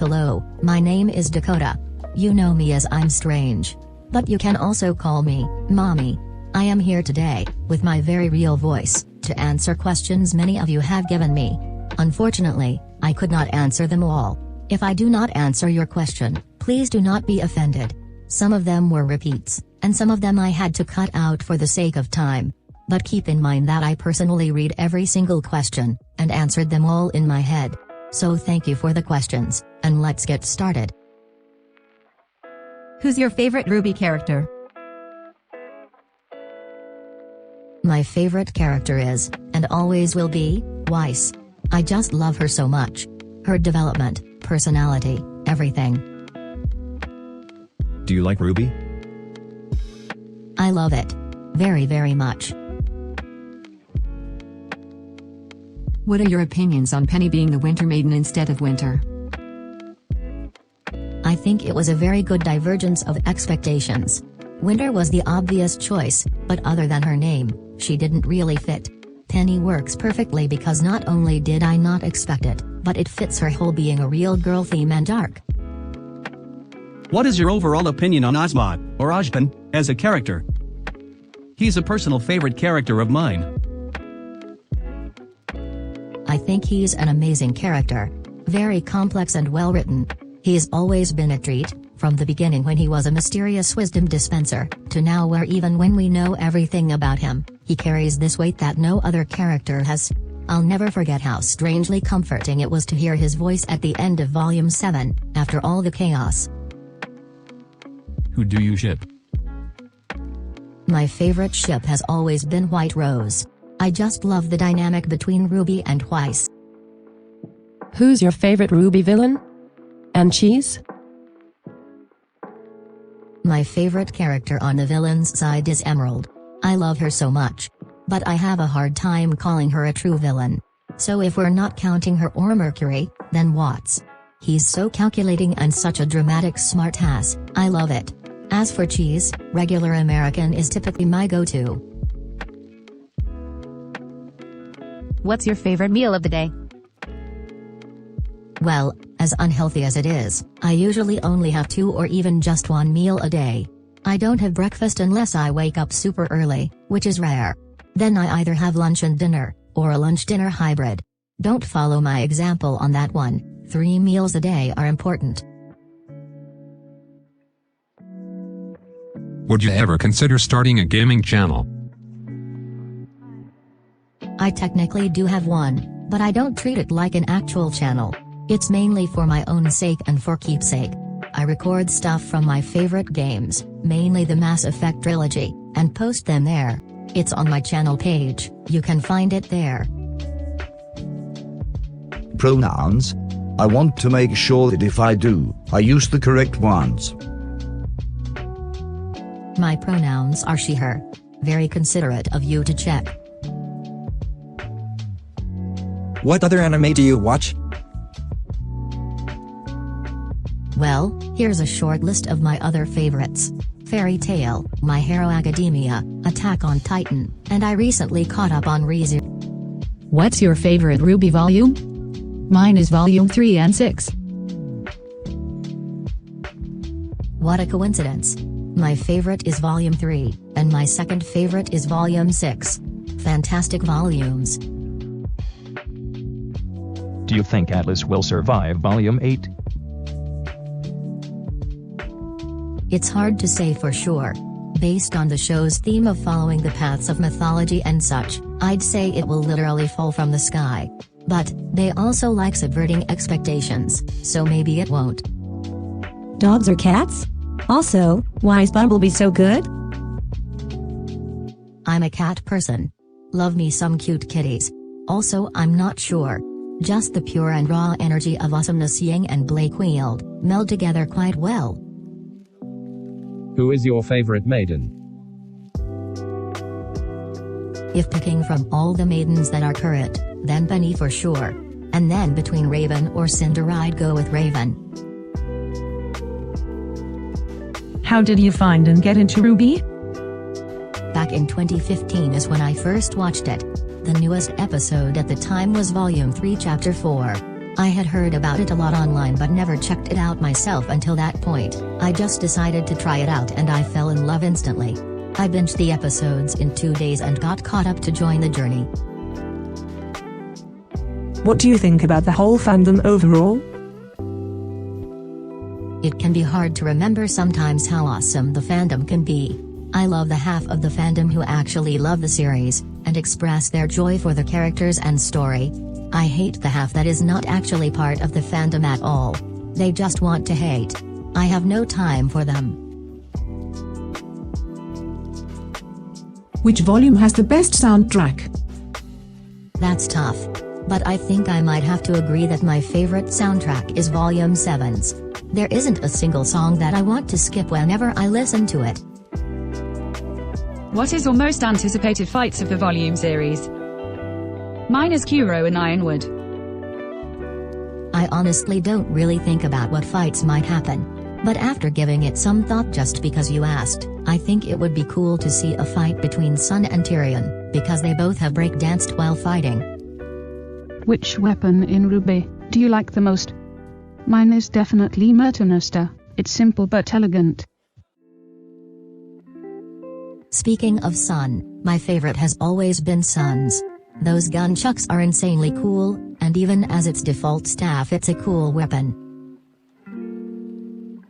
Hello, my name is Dakota. You know me as I'm strange. But you can also call me Mommy. I am here today, with my very real voice, to answer questions many of you have given me. Unfortunately, I could not answer them all. If I do not answer your question, please do not be offended. Some of them were repeats, and some of them I had to cut out for the sake of time. But keep in mind that I personally read every single question, and answered them all in my head. So thank you for the questions, and let's get started. Who's your favorite RWBY character? My favorite character is, and always will be, Weiss. I just love her so much. Her development, personality, everything. Do you like RWBY? I love it. Very, very much. What are your opinions on Penny being the Winter Maiden instead of Winter? I think it was a very good divergence of expectations. Winter was the obvious choice, but other than her name, she didn't really fit. Penny works perfectly because not only did I not expect it, but it fits her whole being a real girl theme and arc. What is your overall opinion on Ozma, or Ozpin, as a character? He's a personal favorite character of mine. I think he's an amazing character. Very complex and well written. He's always been a treat, from the beginning when he was a mysterious wisdom dispenser, to now where even when we know everything about him, he carries this weight that no other character has. I'll never forget how strangely comforting it was to hear his voice at the end of Volume 7, after all the chaos. Who do you ship? My favorite ship has always been White Rose. I just love the dynamic between RWBY and Weiss. Who's your favorite RWBY villain? And Cheese? My favorite character on the villain's side is Emerald. I love her so much. But I have a hard time calling her a true villain. So if we're not counting her or Mercury, then Watts. He's so calculating and such a dramatic smartass, I love it. As for Cheese, regular American is typically my go-to. What's your favorite meal of the day? Well, as unhealthy as it is, I usually only have 2 or even just 1 meal a day. I don't have breakfast unless I wake up super early, which is rare. Then I either have lunch and dinner, or a lunch-dinner hybrid. Don't follow my example on that one. 3 meals a day are important. Would you ever consider starting a gaming channel? I technically do have one, but I don't treat it like an actual channel. It's mainly for my own sake and for keepsake. I record stuff from my favorite games, mainly the Mass Effect trilogy, and post them there. It's on my channel page, you can find it there. Pronouns. I want to make sure that if I do, I use the correct ones. My pronouns are she, her. Very considerate of you to check. What other anime do you watch? Well, here's a short list of my other favorites. Fairy Tail, My Hero Academia, Attack on Titan, and I recently caught up on ReZero. What's your favorite RWBY volume? Mine is Volume 3 and 6. What a coincidence. My favorite is Volume 3, and my second favorite is Volume 6. Fantastic volumes. Do you think Atlas will survive Volume 8? It's hard to say for sure. Based on the show's theme of following the paths of mythology and such, I'd say it will literally fall from the sky. But, they also like subverting expectations, so maybe it won't. Dogs or cats? Also, why is Bumblebee so good? I'm a cat person. Love me some cute kitties. Also, I'm not sure. Just the pure and raw energy of awesomeness Ying and Blake wield, meld together quite well. Who is your favorite maiden? If picking from all the maidens that are current, then Penny for sure. And then between Raven or Cinder I'd go with Raven. How did you find and get into RWBY? Back in 2015 is when I first watched it. The newest episode at the time was Volume 3 Chapter 4. I had heard about it a lot online but never checked it out myself until that point. I just decided to try it out and I fell in love instantly. I binged the episodes in 2 days and got caught up to join the journey. What do you think about the whole fandom overall? It can be hard to remember sometimes how awesome the fandom can be. I love the half of the fandom who actually love the series, and express their joy for the characters and story. I hate the half that is not actually part of the fandom at all. They just want to hate. I have no time for them. Which volume has the best soundtrack? That's tough. But I think I might have to agree that my favorite soundtrack is Volume 7's. There isn't a single song that I want to skip whenever I listen to it. What is your most anticipated fights of the Volume series? Mine is Kuro and Ironwood. I honestly don't really think about what fights might happen. But after giving it some thought just because you asked, I think it would be cool to see a fight between Sun and Tyrion, because they both have breakdanced while fighting. Which weapon in Ruby do you like the most? Mine is definitely Mertonoster. It's simple but elegant. Speaking of Sun, my favorite has always been Sun's. Those gunchucks are insanely cool, and even as its default staff it's a cool weapon.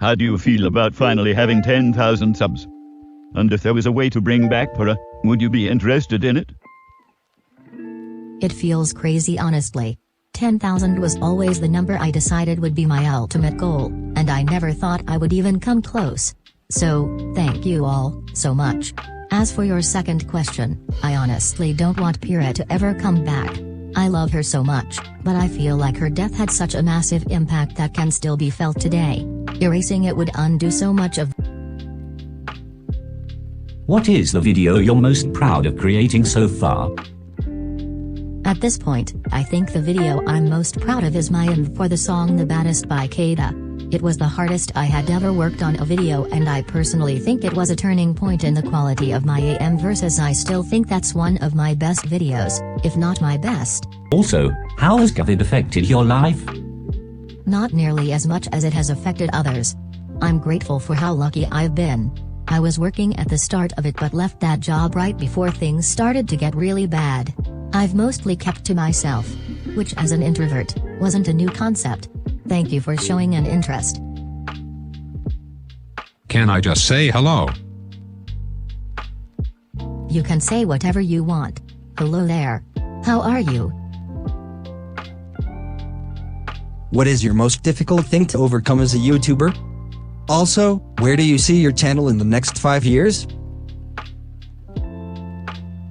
How do you feel about finally having 10,000 subs? And if there was a way to bring back Para, would you be interested in it? It feels crazy honestly. 10,000 was always the number I decided would be my ultimate goal, and I never thought I would even come close. So, thank you all, so much. As for your second question, I honestly don't want Pyrrha to ever come back. I love her so much, but I feel like her death had such a massive impact that can still be felt today. Erasing it would undo so much of. What is the video you're most proud of creating so far? At this point, I think the video I'm most proud of is my MV for the song The Baddest by Kada. It was the hardest I had ever worked on a video and I personally think it was a turning point in the quality of my AM versus I still think that's one of my best videos, if not my best. Also, how has COVID affected your life? Not nearly as much as it has affected others. I'm grateful for how lucky I've been. I was working at the start of it but left that job right before things started to get really bad. I've mostly kept to myself, which as an introvert, wasn't a new concept. Thank you for showing an interest. Can I just say hello? You can say whatever you want. Hello there. How are you? What is your most difficult thing to overcome as a YouTuber? Also, where do you see your channel in the next 5 years?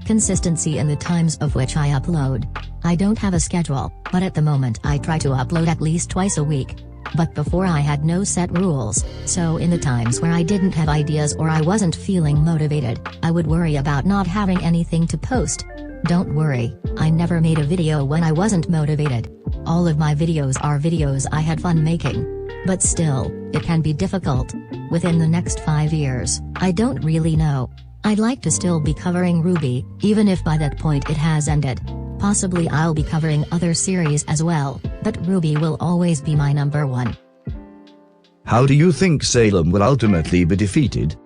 Consistency in the times of which I upload. I don't have a schedule, but at the moment I try to upload at least twice a week. But before I had no set rules, so in the times where I didn't have ideas or I wasn't feeling motivated, I would worry about not having anything to post. Don't worry, I never made a video when I wasn't motivated. All of my videos are videos I had fun making. But still, it can be difficult. Within the next 5 years, I don't really know. I'd like to still be covering Ruby, even if by that point it has ended. Possibly I'll be covering other series as well, but Ruby will always be my number one. How do you think Salem will ultimately be defeated?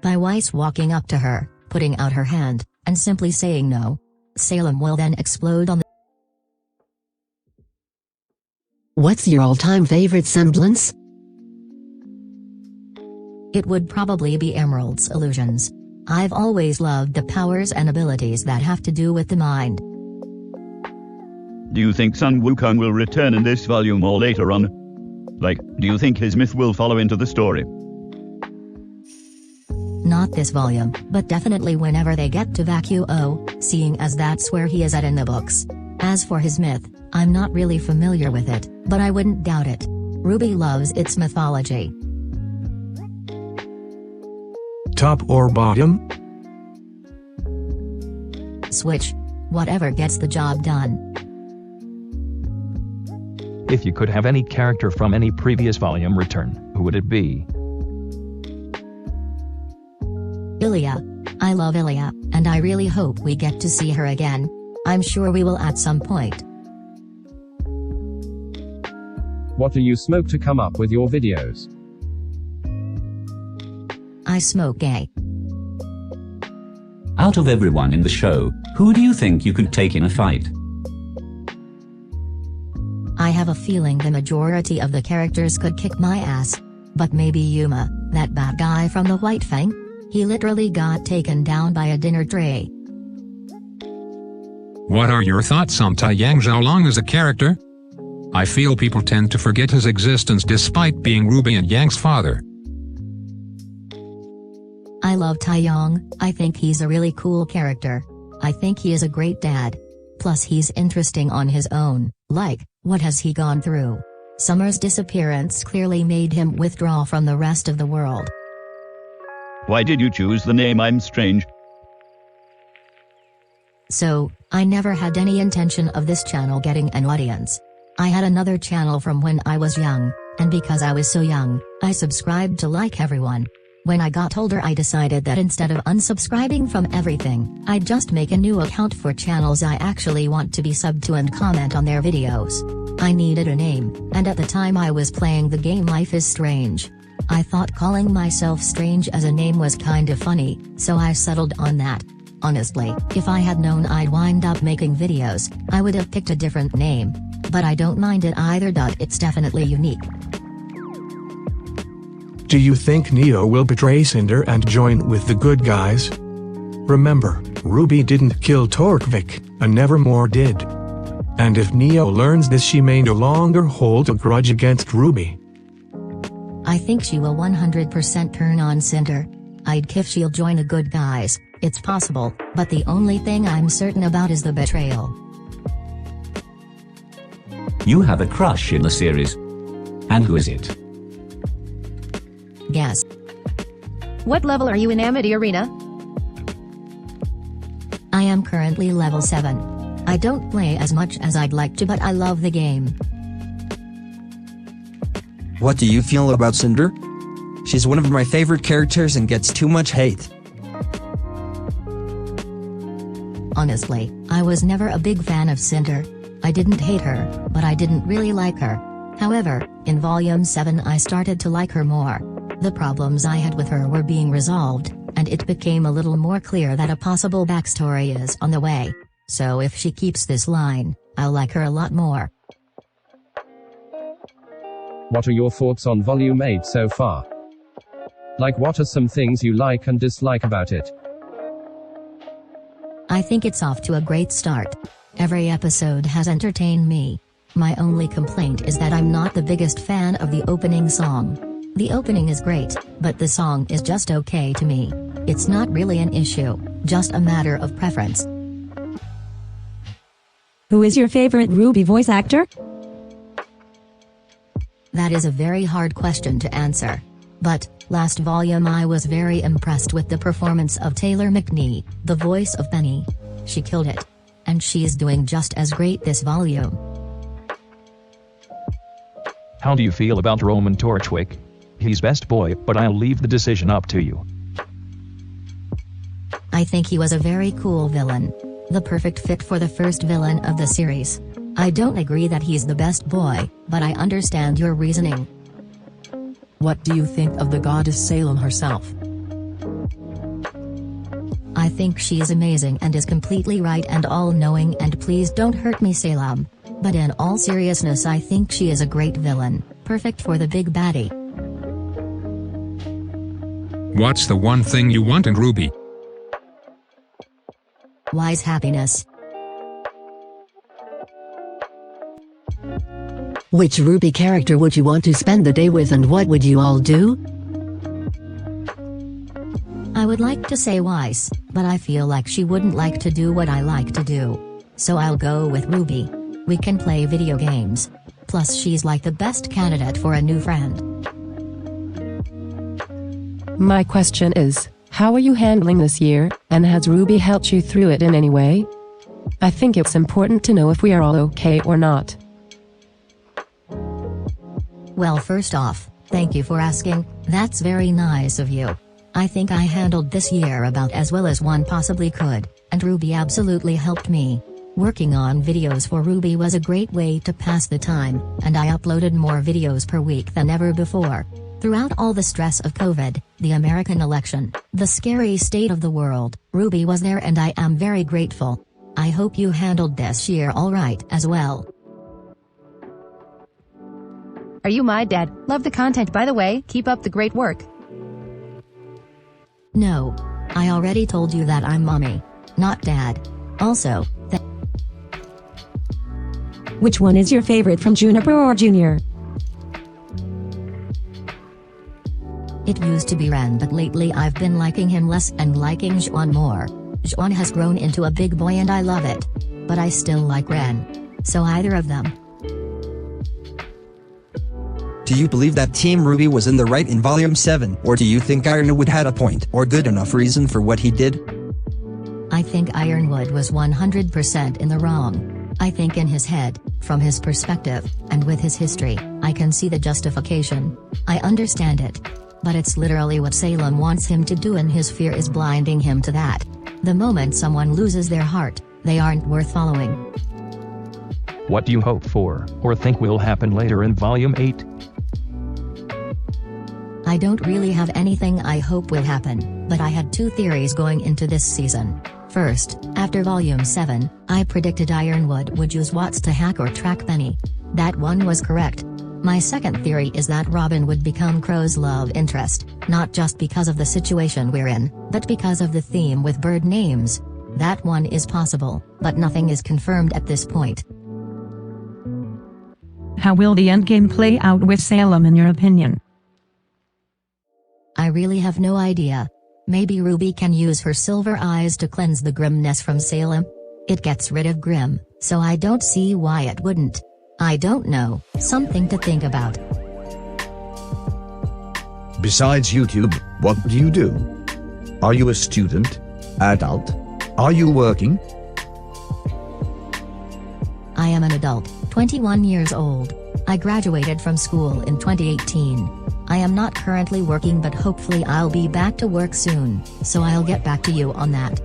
By Weiss walking up to her, putting out her hand, and simply saying no. Salem will then explode on the. What's your all-time favorite semblance? It would probably be Emerald's illusions. I've always loved the powers and abilities that have to do with the mind. Do you think Sun Wukong will return in this volume or later on? Like, do you think his myth will follow into the story? Not this volume, but definitely whenever they get to Vacuo, seeing as that's where he is at in the books. As for his myth, I'm not really familiar with it, but I wouldn't doubt it. Ruby loves its mythology. Top or bottom? Switch. Whatever gets the job done. If you could have any character from any previous volume return, who would it be? Ilya. I love Ilya, and I really hope we get to see her again. I'm sure we will at some point. What do you smoke to come up with your videos? I smoke A. Out of everyone in the show, who do you think you could take in a fight? I have a feeling the majority of the characters could kick my ass. But maybe Yuma, that bad guy from the White Fang? He literally got taken down by a dinner tray. What are your thoughts on Taiyang Zhaolong as a character? I feel people tend to forget his existence despite being Ruby and Yang's father. I love Taiyang. I think he's a really cool character. I think he is a great dad. Plus he's interesting on his own, like, what has he gone through? Summer's disappearance clearly made him withdraw from the rest of the world. Why did you choose the name I'm Strange? So, I never had any intention of this channel getting an audience. I had another channel from when I was young, and because I was so young, I subscribed to like everyone. When I got older I decided that instead of unsubscribing from everything, I'd just make a new account for channels I actually want to be subbed to and comment on their videos. I needed a name, and at the time I was playing the game Life is Strange. I thought calling myself Strange as a name was kinda funny, so I settled on that. Honestly, if I had known I'd wind up making videos, I would have picked a different name. But I don't mind it either. It's definitely unique. Do you think Neo will betray Cinder and join with the good guys? Remember, Ruby didn't kill Torkvik, and Nevermore did. And if Neo learns this, she may no longer hold a grudge against Ruby. I think she will 100% turn on Cinder. I'd kiff she'll join the good guys. It's possible, but the only thing I'm certain about is the betrayal. You have a crush in the series. And who is it? Guess. What level are you in Amity Arena? I am currently level 7. I don't play as much as I'd like to, but I love the game. What do you feel about Cinder? She's one of my favorite characters and gets too much hate. Honestly, I was never a big fan of Cinder. I didn't hate her, but I didn't really like her. However, in Volume 7 I started to like her more. The problems I had with her were being resolved, and it became a little more clear that a possible backstory is on the way. So if she keeps this line, I'll like her a lot more. What are your thoughts on Volume 8 so far? Like, what are some things you like and dislike about it? I think it's off to a great start. Every episode has entertained me. My only complaint is that I'm not the biggest fan of the opening song. The opening is great, but the song is just okay to me. It's not really an issue, just a matter of preference. Who is your favorite Ruby voice actor? That is a very hard question to answer. But, last volume I was very impressed with the performance of Taylor McNee, the voice of Penny. She killed it. And she's doing just as great this volume. How do you feel about Roman Torchwick? He's best boy, but I'll leave the decision up to you. I think he was a very cool villain. The perfect fit for the first villain of the series. I don't agree that he's the best boy, but I understand your reasoning. What do you think of the goddess Salem herself? I think she is amazing and is completely right and all-knowing, and please don't hurt me, Salem. But in all seriousness, I think she is a great villain, perfect for the big baddie. What's the one thing you want in Ruby? Wise happiness. Which Ruby character would you want to spend the day with, and what would you all do? I would like to say Wise, but I feel like she wouldn't like to do what I like to do. So I'll go with Ruby. We can play video games. Plus she's like the best candidate for a new friend. My question is, how are you handling this year, and has Ruby helped you through it in any way? I think it's important to know if we are all okay or not. Well, first off, thank you for asking. That's very nice of you. I think I handled this year about as well as one possibly could, and Ruby absolutely helped me. Working on videos for Ruby was a great way to pass the time, and I uploaded more videos per week than ever before. Throughout all the stress of COVID, the American election, the scary state of the world, Ruby was there and I am very grateful. I hope you handled this year alright as well. Are you my dad? Love the content by the way, keep up the great work. No. I already told you that I'm mommy, not dad. Also, Which one is your favorite from Juniper or Junior? It used to be Ren, but lately I've been liking him less and liking Juan more. Juan has grown into a big boy and I love it. But I still like Ren. So either of them. Do you believe that Team Ruby was in the right in Volume 7, or do you think Ironwood had a point or good enough reason for what he did? I think Ironwood was 100% in the wrong. I think in his head, from his perspective, and with his history, I can see the justification. I understand it. But it's literally what Salem wants him to do and his fear is blinding him to that. The moment someone loses their heart, they aren't worth following. What do you hope for, or think will happen later in Volume 8? I don't really have anything I hope will happen, but I had two theories going into this season. First, after Volume 7, I predicted Ironwood would use Watts to hack or track Benny. That one was correct. My second theory is that Robin would become Crow's love interest, not just because of the situation we're in, but because of the theme with bird names. That one is possible, but nothing is confirmed at this point. How will the endgame play out with Salem in your opinion? I really have no idea. Maybe Ruby can use her silver eyes to cleanse the grimness from Salem? It gets rid of Grim, so I don't see why it wouldn't. I don't know, something to think about. Besides YouTube, what do you do? Are you a student? Adult? Are you working? I am an adult, 21 years old. I graduated from school in 2018. I am not currently working but hopefully I'll be back to work soon, so I'll get back to you on that.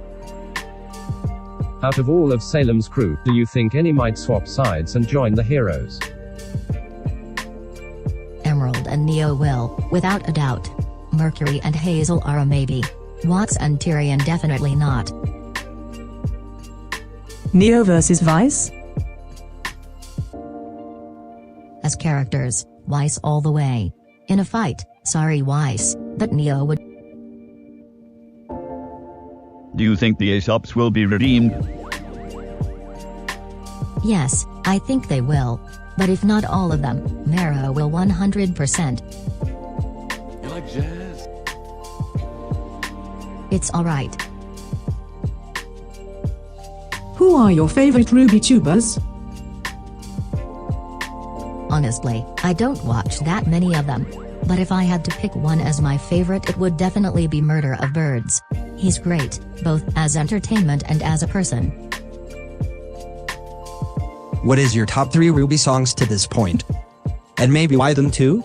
Out of all of Salem's crew, do you think any might swap sides and join the heroes? Emerald and Neo will, without a doubt. Mercury and Hazel are a maybe. Watts and Tyrion definitely not. Neo versus Vice? As characters, Weiss all the way. In a fight, sorry Weiss, but Neo would. Do you think the Aesops will be redeemed? Yes, I think they will. But if not all of them, Mara will 100%. You like jazz? It's alright. Who are your favorite Ruby tubers? Honestly, I don't watch that many of them. But if I had to pick one as my favorite it would definitely be Murder of Birds. He's great, both as entertainment and as a person. What is your top 3 Ruby songs to this point? And maybe why them too?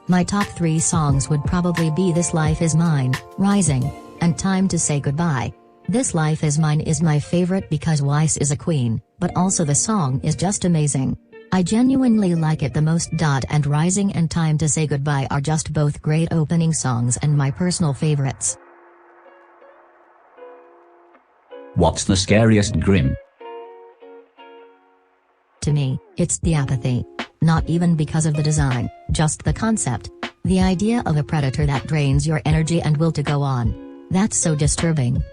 My top 3 songs would probably be This Life Is Mine, Rising, and Time to Say Goodbye. This Life Is Mine is my favorite because Weiss is a queen, but also the song is just amazing. I genuinely like it the most. And Rising and Time to Say Goodbye are just both great opening songs and my personal favorites. What's the scariest Grim? To me, it's the apathy. Not even because of the design, just the concept. The idea of a predator that drains your energy and will to go on. That's so disturbing.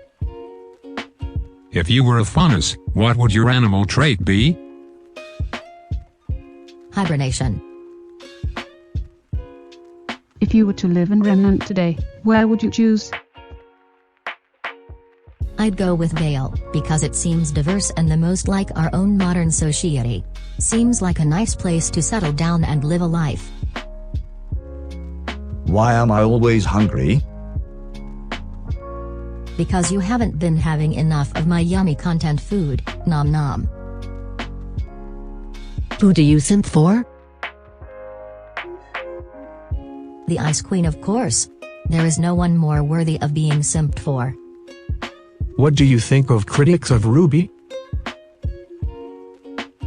If you were a faunus, what would your animal trait be? Hibernation. If you were to live in Remnant today, where would you choose? I'd go with Vale, because it seems diverse and the most like our own modern society. Seems like a nice place to settle down and live a life. Why am I always hungry? Because you haven't been having enough of my yummy content food, nom nom. Who do you simp for? The Ice Queen of course. There is no one more worthy of being simped for. What do you think of critics of RWBY?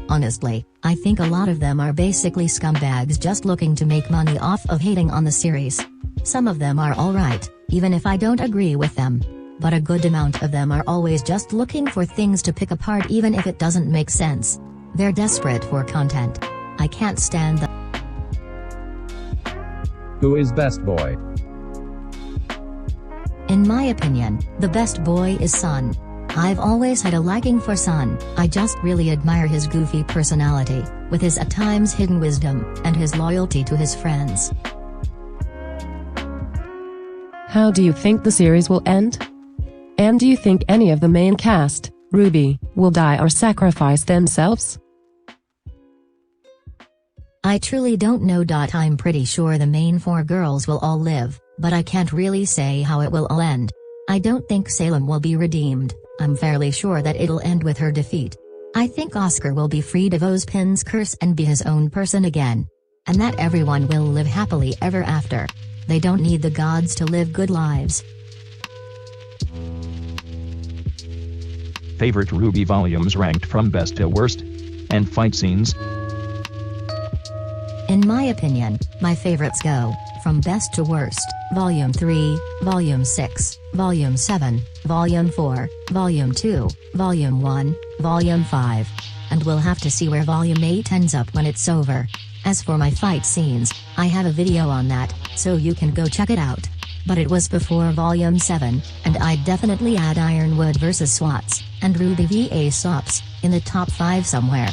Honestly, I think a lot of them are basically scumbags just looking to make money off of hating on the series. Some of them are alright, even if I don't agree with them. But a good amount of them are always just looking for things to pick apart even if it doesn't make sense. They're desperate for content. I can't stand them. Who is best boy? In my opinion, the best boy is Sun. I've always had a liking for Sun. I just really admire his goofy personality, with his at times hidden wisdom, and his loyalty to his friends. How do you think the series will end? And do you think any of the main cast, RWBY, will die or sacrifice themselves? I truly don't know. I'm pretty sure the main 4 girls will all live, but I can't really say how it will all end. I don't think Salem will be redeemed. I'm fairly sure that it'll end with her defeat. I think Oscar will be freed of Ozpin's curse and be his own person again. And that everyone will live happily ever after. They don't need the gods to live good lives. Favorite RWBY volumes ranked from best to worst? And fight scenes? In my opinion, my favorites go from best to worst: Volume 3, Volume 6, Volume 7, Volume 4, Volume 2, Volume 1, Volume 5. And we'll have to see where Volume 8 ends up when it's over. As for my fight scenes, I have a video on that, so you can go check it out. But it was before Volume 7, and I'd definitely add Ironwood vs SWATs, and RWBY vs SOPs, in the top 5 somewhere.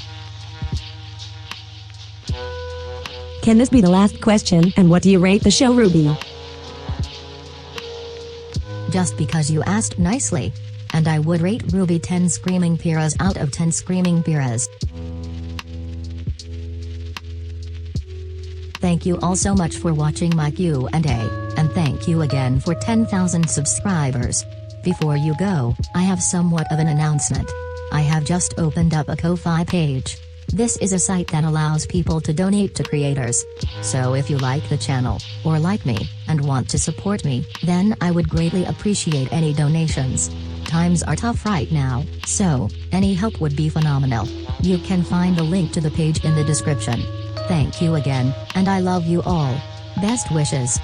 Can this be the last question? And what do you rate the show RWBY? Just because you asked nicely. And I would rate RWBY 10 Screaming Piras out of 10 Screaming Piras. Thank you all so much for watching my Q&A, and thank you again for 10,000 subscribers. Before you go, I have somewhat of an announcement. I have just opened up a Ko-Fi page. This is a site that allows people to donate to creators. So if you like the channel, or like me, and want to support me, then I would greatly appreciate any donations. Times are tough right now, so any help would be phenomenal. You can find a link to the page in the description. Thank you again, and I love you all. Best wishes.